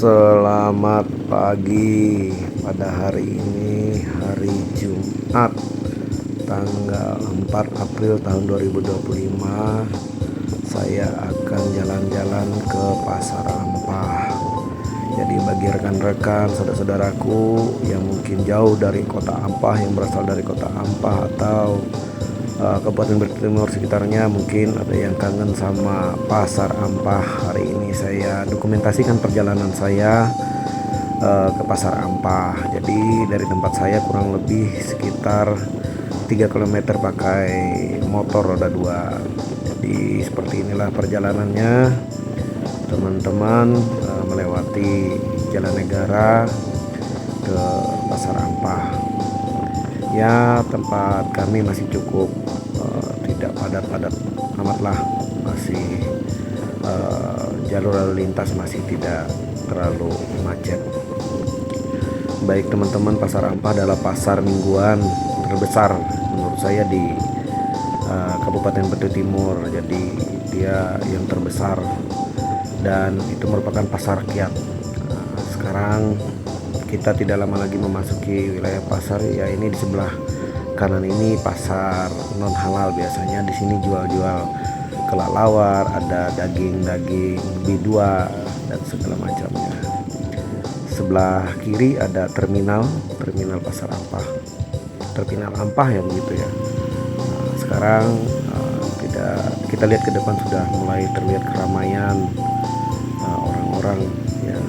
Selamat pagi pada hari ini, hari Jumat tanggal 4 April tahun 2025. Saya akan jalan-jalan ke Pasar Ampah. Jadi bagi rekan-rekan, saudara-saudaraku yang mungkin jauh dari kota Ampah, yang berasal dari kota Ampah atau Kabupaten Brebes Timur sekitarnya, mungkin ada yang kangen sama Pasar Ampah. Hari ini saya dokumentasikan perjalanan saya ke Pasar Ampah. Jadi dari tempat saya kurang lebih sekitar 3 km pakai motor roda 2. Jadi seperti inilah perjalanannya teman-teman, melewati jalan negara ke Pasar Ampah. Ya, tempat kami masih cukup tidak padat-padat amatlah, masih jalur lalu lintas masih tidak terlalu macet. Baik teman-teman, Pasar Ampah adalah pasar mingguan terbesar menurut saya di Kabupaten Brebes Timur. Jadi dia yang terbesar dan itu merupakan pasar rakyat. Sekarang kita tidak lama lagi memasuki wilayah pasar. Ya, ini di sebelah kanan ini pasar non halal. Biasanya di sini jual-jual kelelawar, ada daging-daging B2 dan segala macamnya. Sebelah kiri ada terminal Pasar Ampah, terminal Ampah ya begitu ya. Sekarang kita lihat ke depan sudah mulai terlihat keramaian orang-orang yang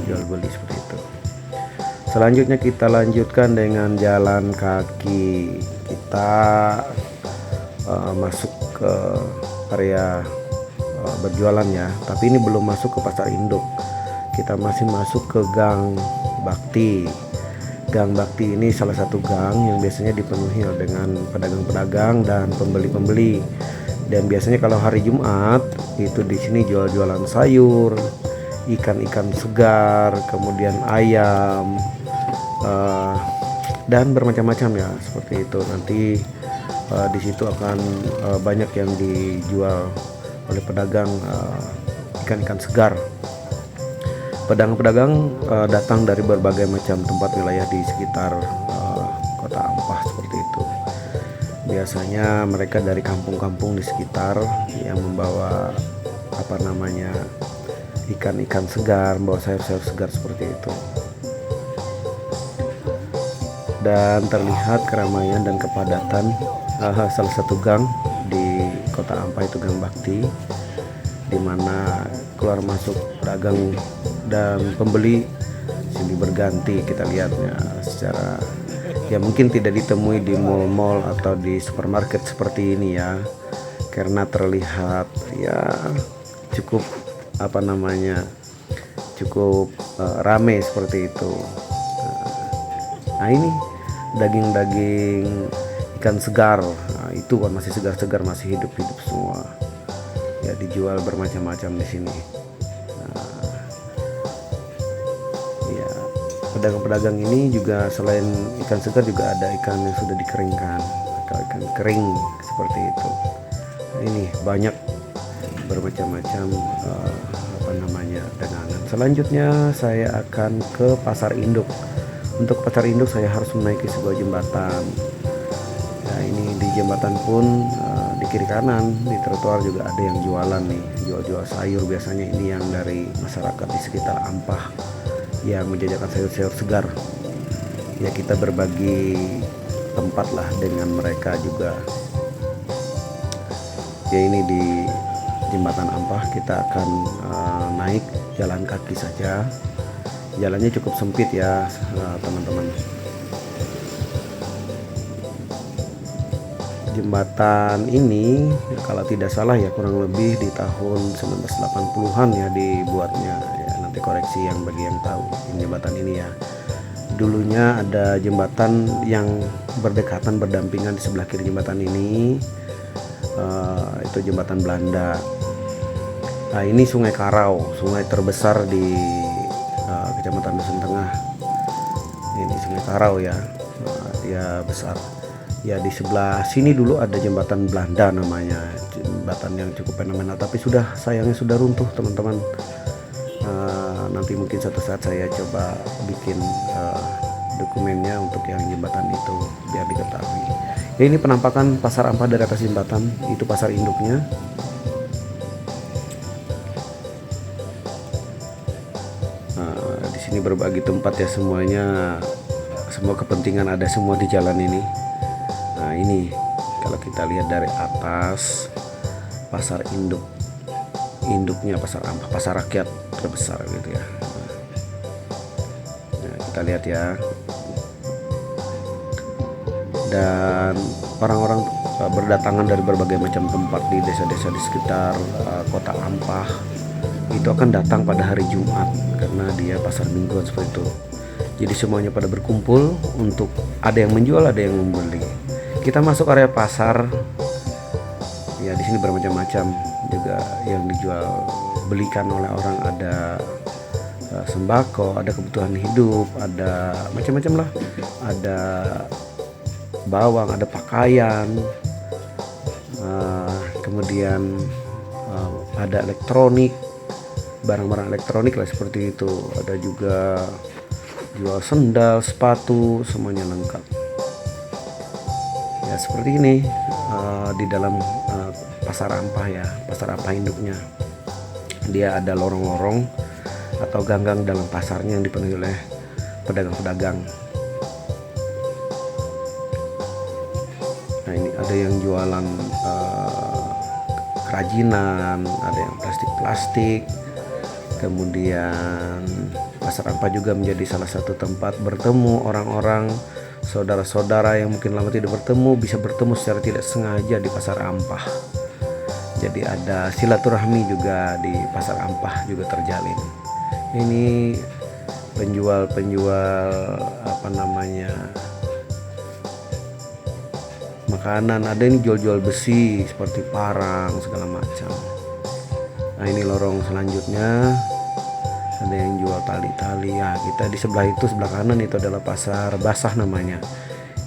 jual beli seperti itu. Selanjutnya kita lanjutkan dengan jalan kaki. Kita masuk ke area berjualan ya, tapi ini belum masuk ke pasar induk. Kita masih masuk ke Gang Bakti. Gang Bakti ini salah satu gang yang biasanya dipenuhi dengan pedagang-pedagang dan pembeli-pembeli. Dan biasanya kalau hari Jumat itu di sini jual-jualan sayur, ikan-ikan segar, kemudian ayam, dan bermacam-macam ya seperti itu. Nanti di situ akan banyak yang dijual oleh pedagang ikan-ikan segar. Pedagang-pedagang datang dari berbagai macam tempat wilayah di sekitar kota Ampah seperti itu. Biasanya mereka dari kampung-kampung di sekitar yang membawa ikan-ikan segar, membawa sayur-sayur segar seperti itu. Dan terlihat keramaian dan kepadatan salah satu gang di kota Ampah itu Gang Bakti, di mana keluar masuk pedagang dan pembeli sini berganti. Kita lihatnya secara ya mungkin tidak ditemui di mal-mal atau di supermarket seperti ini ya, karena terlihat ya cukup cukup rame seperti itu. Nah ini daging-daging ikan segar, itu kan masih segar-segar, masih hidup-hidup semua ya, dijual bermacam-macam di sini. Ya, pedagang-pedagang ini juga selain ikan segar juga ada ikan yang sudah dikeringkan atau ikan kering seperti itu. Nah, ini banyak bermacam-macam dagangan. Selanjutnya saya akan ke pasar induk. Untuk pasar induk saya harus menaiki sebuah jembatan. Nah ini di jembatan pun di kiri kanan di trotoar juga ada yang jualan nih, jual-jual sayur. Biasanya ini yang dari masyarakat di sekitar Ampah yang menjajakan sayur-sayur segar. Ya kita berbagi tempat lah dengan mereka juga. Ya ini di jembatan Ampah kita akan naik jalan kaki saja. Jalannya cukup sempit ya teman-teman. Jembatan ini kalau tidak salah ya kurang lebih di tahun 1980-an ya dibuatnya ya, nanti koreksi yang bagi yang tahu jembatan ini ya. Dulunya ada jembatan yang berdekatan berdampingan di sebelah kiri jembatan ini, itu jembatan Belanda. Nah ini Sungai Karau, sungai terbesar di Kecamatan Dusun Tengah. Ini Sungai Karau ya, dia besar. Ya di sebelah sini dulu ada jembatan Belanda namanya, jembatan yang cukup fenomenal, tapi sayangnya sudah runtuh teman-teman. nanti mungkin suatu saat saya coba bikin dokumennya untuk yang jembatan itu biar diketahui. Ya, ini penampakan pasar Ampah dari atas jembatan, itu pasar induknya. Di sini berbagi tempat ya, semuanya, semua kepentingan ada semua di jalan ini. Nah, ini kalau kita lihat dari atas, pasar induknya pasar Ampah, pasar rakyat terbesar gitu ya. Nah, kita lihat ya. Dan orang-orang berdatangan dari berbagai macam tempat di desa-desa di sekitar kota Ampah itu akan datang pada hari Jumat karena dia pasar mingguan seperti itu. Jadi semuanya pada berkumpul untuk ada yang menjual, ada yang membeli. Kita masuk area pasar. Ya, di sini bermacam-macam juga yang dijual belikan oleh orang, ada sembako, ada kebutuhan hidup, ada macam-macam lah. Ada bawang, ada pakaian, kemudian ada elektronik, barang-barang elektronik lah seperti itu. Ada juga jual sendal, sepatu, semuanya lengkap. Ya, seperti ini di dalam pasar Ampah ya, pasar Ampah induknya. Dia ada lorong-lorong atau gang-gang dalam pasarnya yang dipenuhi oleh pedagang-pedagang. Nah, ini ada yang jualan kerajinan, ada yang plastik-plastik. Kemudian pasar Ampah juga menjadi salah satu tempat bertemu orang-orang, saudara-saudara yang mungkin lama tidak bertemu, bisa bertemu secara tidak sengaja di pasar Ampah. Jadi ada silaturahmi juga di pasar Ampah juga terjalin. Ini penjual makanan, ada yang jual-jual besi seperti parang segala macam. Nah, ini lorong selanjutnya, ada yang jual tali-tali ya. Kita di sebelah itu, sebelah kanan itu adalah pasar basah namanya,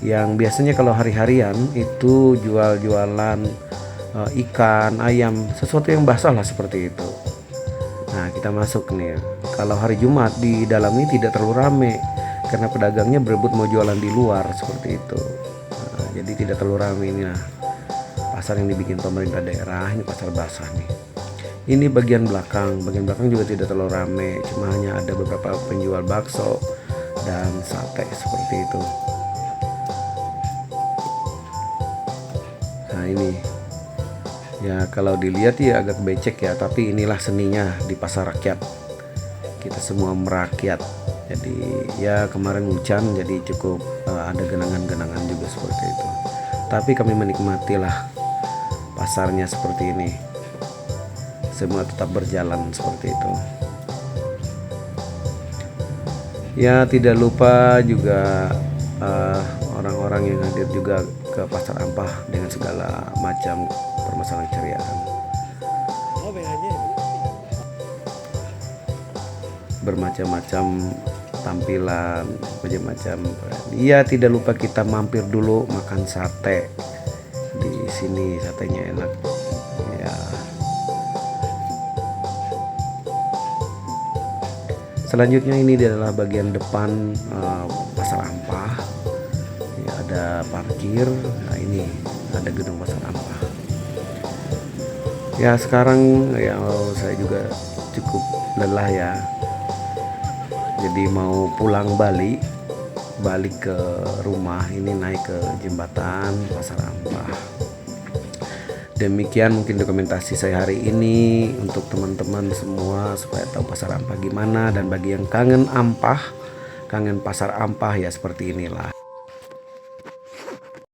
yang biasanya kalau hari-harian itu jual-jualan ikan, ayam, sesuatu yang basah lah seperti itu. Nah, kita masuk nih. Kalau hari Jumat di dalam ini tidak terlalu ramai karena pedagangnya berebut mau jualan di luar seperti itu. Nah, jadi tidak terlalu ramai ini. Nah, pasar yang dibikin pemerintah daerah, ini pasar basah nih. Ini bagian belakang juga tidak terlalu ramai, cuma hanya ada beberapa penjual bakso dan sate seperti itu. Nah, ini ya kalau dilihat ya agak becek ya, tapi inilah seninya di pasar rakyat. Kita semua merakyat. Jadi ya kemarin hujan, jadi cukup ada genangan-genangan juga seperti itu. Tapi kami menikmatilah pasarnya seperti ini. Semua tetap berjalan seperti itu. Ya, tidak lupa juga orang-orang yang hadir juga ke pasar Ampah dengan segala macam permasalahan keceriaan. Bermacam-macam tampilan, macam-macam. Iya, tidak lupa kita mampir dulu makan sate. Di sini satenya enak. Ya. Selanjutnya ini adalah bagian depan pasar Ampah. Ya, ada parkir. Nah, ini ada gedung pasar Ampah. Ya, sekarang ya saya juga cukup lelah ya. Jadi mau pulang balik ke rumah, ini naik ke jembatan pasar Ampah. Demikian mungkin dokumentasi saya hari ini untuk teman-teman semua supaya tahu pasar Ampah gimana, dan bagi yang kangen Ampah, kangen pasar Ampah ya seperti inilah.